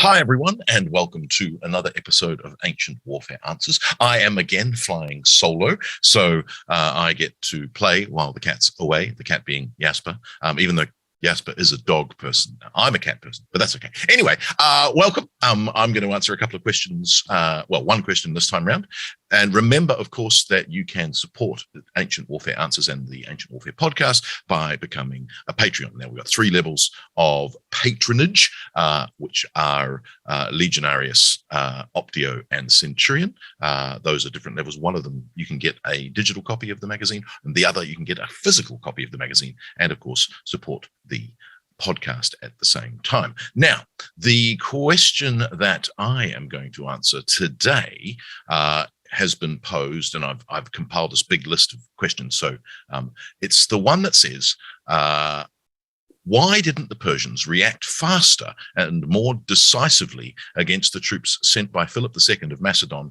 Hi, everyone, and welcome to another episode of Ancient Warfare Answers. I am again flying solo, so I get to play while the cat's away, the cat being Jasper, even though Jasper is a dog person. I'm a cat person, but that's okay. Anyway, welcome. I'm going to answer a couple of questions, one question this time around. And remember, of course, that you can support Ancient Warfare Answers and the Ancient Warfare podcast by becoming a Patreon. Now, we've got 3 levels of patronage, which are Legionarius, Optio, and Centurion. Those are different levels. One of them, you can get a digital copy of the magazine, and the other, you can get a physical copy of the magazine, and, of course, support the podcast at the same time. Now, the question that I am going to answer today has been posed, and I've compiled this big list of questions. So it's the one that says, why didn't the Persians react faster and more decisively against the troops sent by Philip II of Macedon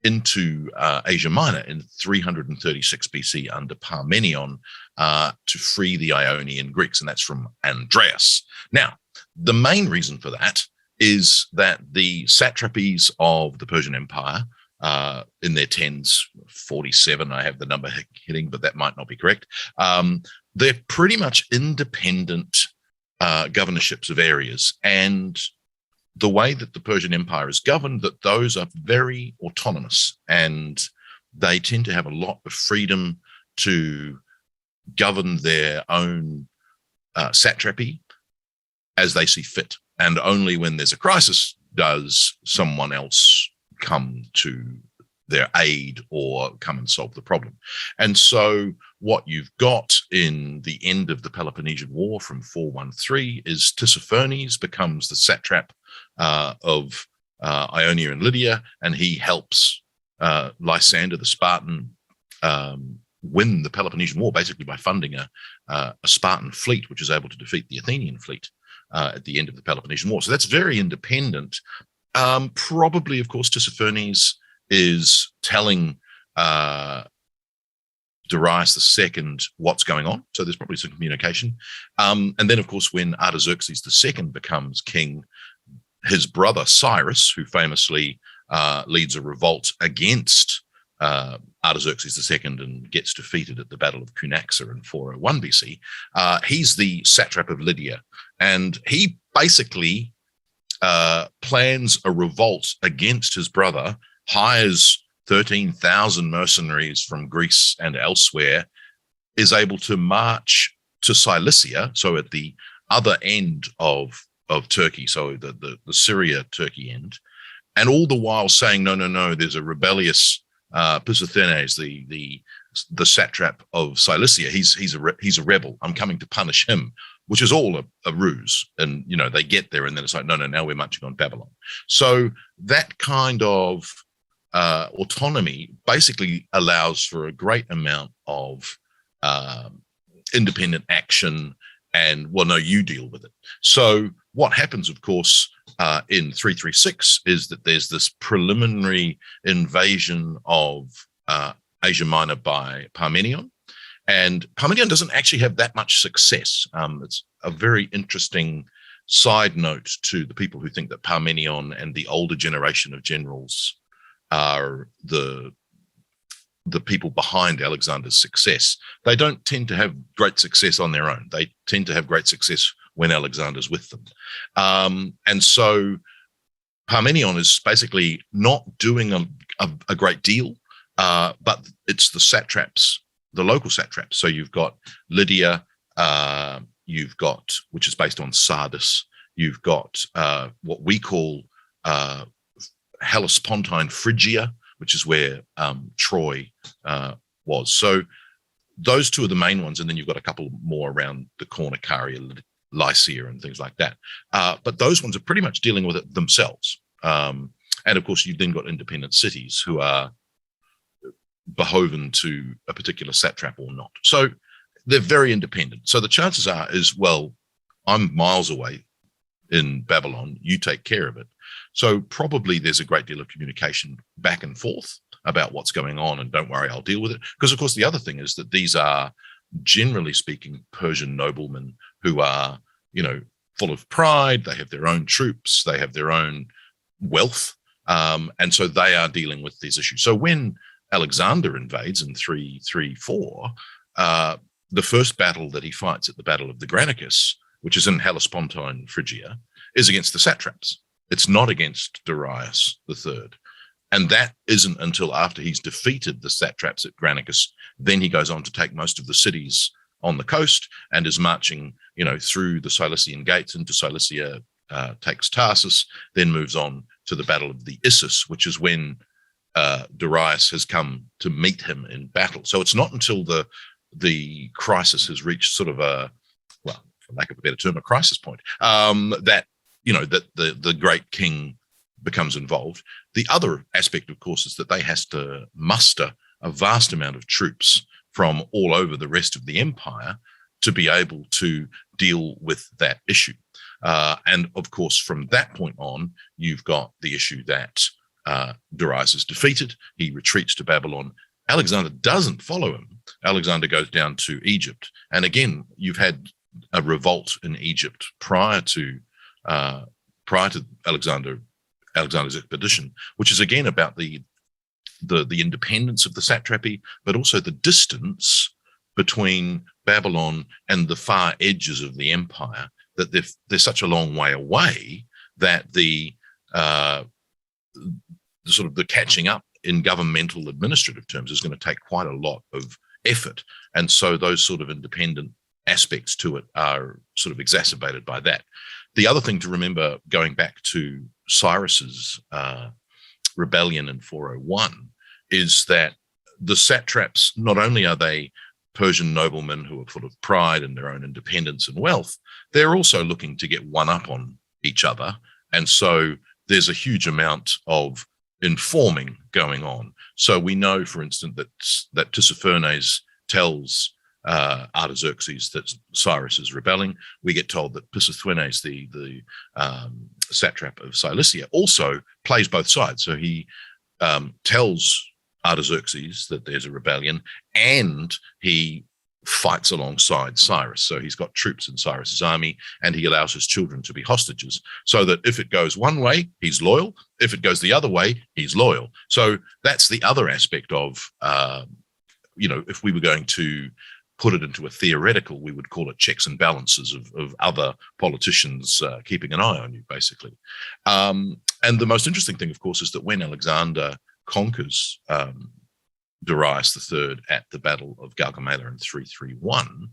into Asia Minor in 336 BC under Parmenion to free the Ionian Greeks? And that's from Andreas. Now, the main reason for that is that the satrapies of the Persian Empire in their tens, 47, I have the number hitting, but that might not be correct. They're pretty much independent governorships of areas, and the way that the Persian Empire is governed, that those are very autonomous, and they tend to have a lot of freedom to govern their own satrapy as they see fit. And only when there's a crisis does someone else come to their aid or come and solve the problem. And so what you've got in the end of the Peloponnesian War from 413 is Tissaphernes becomes the satrap of Ionia and Lydia, and he helps Lysander the Spartan win the Peloponnesian War, basically by funding a Spartan fleet, which is able to defeat the Athenian fleet at the end of the Peloponnesian War. So that's very independent. Probably, of course, Tissaphernes is telling Darius II what's going on. So there's probably some communication. And then, of course, when Artaxerxes II becomes king, his brother Cyrus, who famously leads a revolt against Artaxerxes II and gets defeated at the Battle of Cunaxa in 401 BC, he's the satrap of Lydia. And he basically plans a revolt against his brother, hires 13,000 mercenaries from Greece and elsewhere, is able to march to Cilicia, so at the other end of Turkey, so the Syria-Turkey end, and all the while saying, no, there's a rebellious Pisthenes, the satrap of Cilicia. He's a rebel. I'm coming to punish him, which is all a ruse. And, they get there and then it's like, no, now we're marching on Babylon. So that kind of autonomy basically allows for a great amount of independent action and, well, no, you deal with it. So what happens, of course, in 336 is that there's this preliminary invasion of Asia Minor by Parmenion. And Parmenion doesn't actually have that much success. It's a very interesting side note to the people who think that Parmenion and the older generation of generals are the people behind Alexander's success. They don't tend to have great success on their own. They tend to have great success when Alexander's with them. And so Parmenion is basically not doing a great deal, but it's the satraps, the local satraps. So you've got Lydia, you've got, which is based on Sardis, you've got what we call Hellespontine Phrygia, which is where Troy was. So those two are the main ones, and then you've got a couple more around the corner, Caria, Lycia, and things like that. But those ones are pretty much dealing with it themselves. And of course, you've then got independent cities who are beholden to a particular satrap or not. So they're very independent. So the chances are well, I'm miles away in Babylon, you take care of it. So probably there's a great deal of communication back and forth about what's going on, and don't worry, I'll deal with it. Because, of course, the other thing is that these are, generally speaking, Persian noblemen who are, full of pride. They have their own troops. They have their own wealth. And so they are dealing with these issues. So when Alexander invades in 334, the first battle that he fights at the Battle of the Granicus, which is in Hellespontine, Phrygia, is against the satraps. It's not against Darius III. And that isn't until after he's defeated the satraps at Granicus. Then he goes on to take most of the cities on the coast and is marching, through the Cilician gates into Cilicia, takes Tarsus, then moves on to the Battle of the Issus, which is when Darius has come to meet him in battle. So it's not until the crisis has reached sort of for lack of a better term, a crisis point, that the great king becomes involved. The other aspect, of course, is that they has to muster a vast amount of troops from all over the rest of the empire to be able to deal with that issue. And of course, from that point on, you've got the issue that Darius is defeated. He retreats to Babylon. Alexander doesn't follow him. Alexander goes down to Egypt. And again, you've had a revolt in Egypt prior to Alexander's expedition, which is again about the independence of the satrapy, but also the distance between Babylon and the far edges of the empire, that they're such a long way away that the sort of the catching up in governmental administrative terms is going to take quite a lot of effort. And so those sort of independent aspects to it are sort of exacerbated by that. The other thing to remember, going back to Cyrus's rebellion in 401, is that the satraps, not only are they Persian noblemen who are full of pride and their own independence and wealth, they're also looking to get one up on each other. And so there's a huge amount of informing going on. So we know, for instance, that Tissaphernes tells Artaxerxes that Cyrus is rebelling. We get told that Pisistrates, the satrap of Cilicia, also plays both sides. So he tells Artaxerxes that there's a rebellion, and he fights alongside Cyrus. So he's got troops in Cyrus's army, and he allows his children to be hostages, so that if it goes one way, he's loyal. If it goes the other way, he's loyal. So that's the other aspect of, if we were going to put it into a theoretical, we would call it checks and balances of other politicians keeping an eye on you, basically. And the most interesting thing, of course, is that when Alexander conquers Darius III at the Battle of Gaugamela in 331,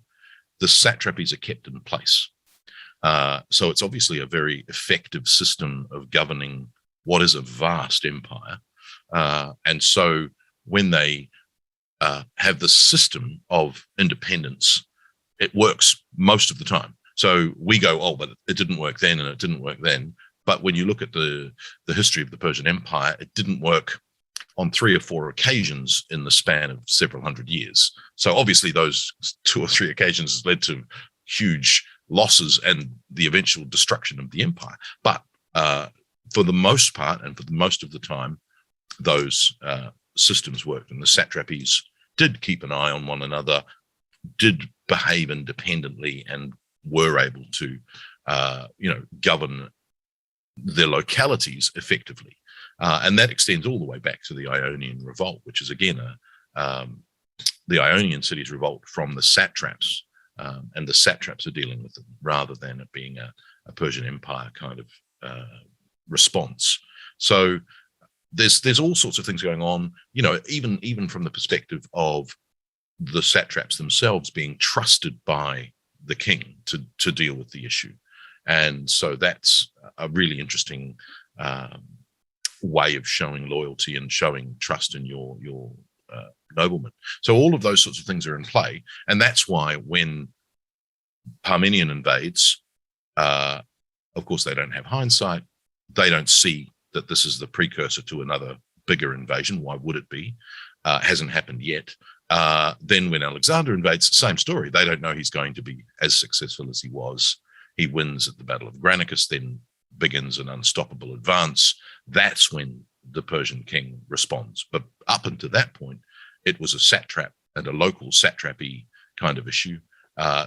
the satrapies are kept in place. So it's obviously a very effective system of governing what is a vast empire. And so when they have the system of independence, it works most of the time. So we go, oh, but it didn't work then and it didn't work then. But when you look at the history of the Persian Empire, it didn't work on 3 or 4 occasions in the span of several hundred years. So obviously those 2 or 3 occasions led to huge losses and the eventual destruction of the empire. But for the most part and for the most of the time, those systems worked, and the satrapies did keep an eye on one another, did behave independently, and were able to, govern their localities effectively. And that extends all the way back to the Ionian Revolt, which is again the Ionian cities revolt from the satraps, and the satraps are dealing with them rather than it being a Persian Empire kind of response. So there's all sorts of things going on, even from the perspective of the satraps themselves being trusted by the king to deal with the issue. And so that's a really interesting way of showing loyalty and showing trust in your noblemen. So all of those sorts of things are in play. And that's why when Parmenion invades, of course, they don't have hindsight. They don't see that this is the precursor to another bigger invasion. Why would it be? Hasn't happened yet. Then when Alexander invades, the same story. They don't know he's going to be as successful as he was. He wins at the Battle of Granicus, then begins an unstoppable advance. That's when the Persian king responds. But up until that point, it was a satrap and a local satrapy kind of issue.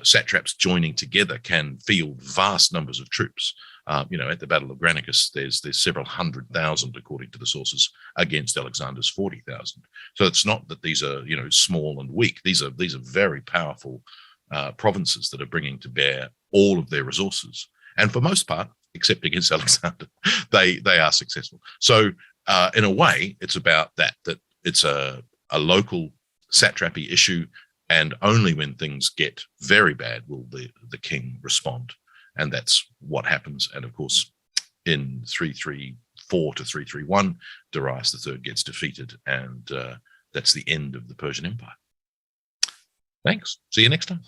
satraps joining together can field vast numbers of troops. At the Battle of Granicus, there's several 100,000, according to the sources, against Alexander's 40,000. So it's not that these are small and weak. These are very powerful provinces that are bringing to bear all of their resources, and for most part, except against Alexander, they are successful. So in a way, it's about that it's a local satrapy issue, and only when things get very bad will the king respond. And that's what happens. And of course, in 334 to 331, Darius III gets defeated, and that's the end of the Persian Empire. Thanks. See you next time.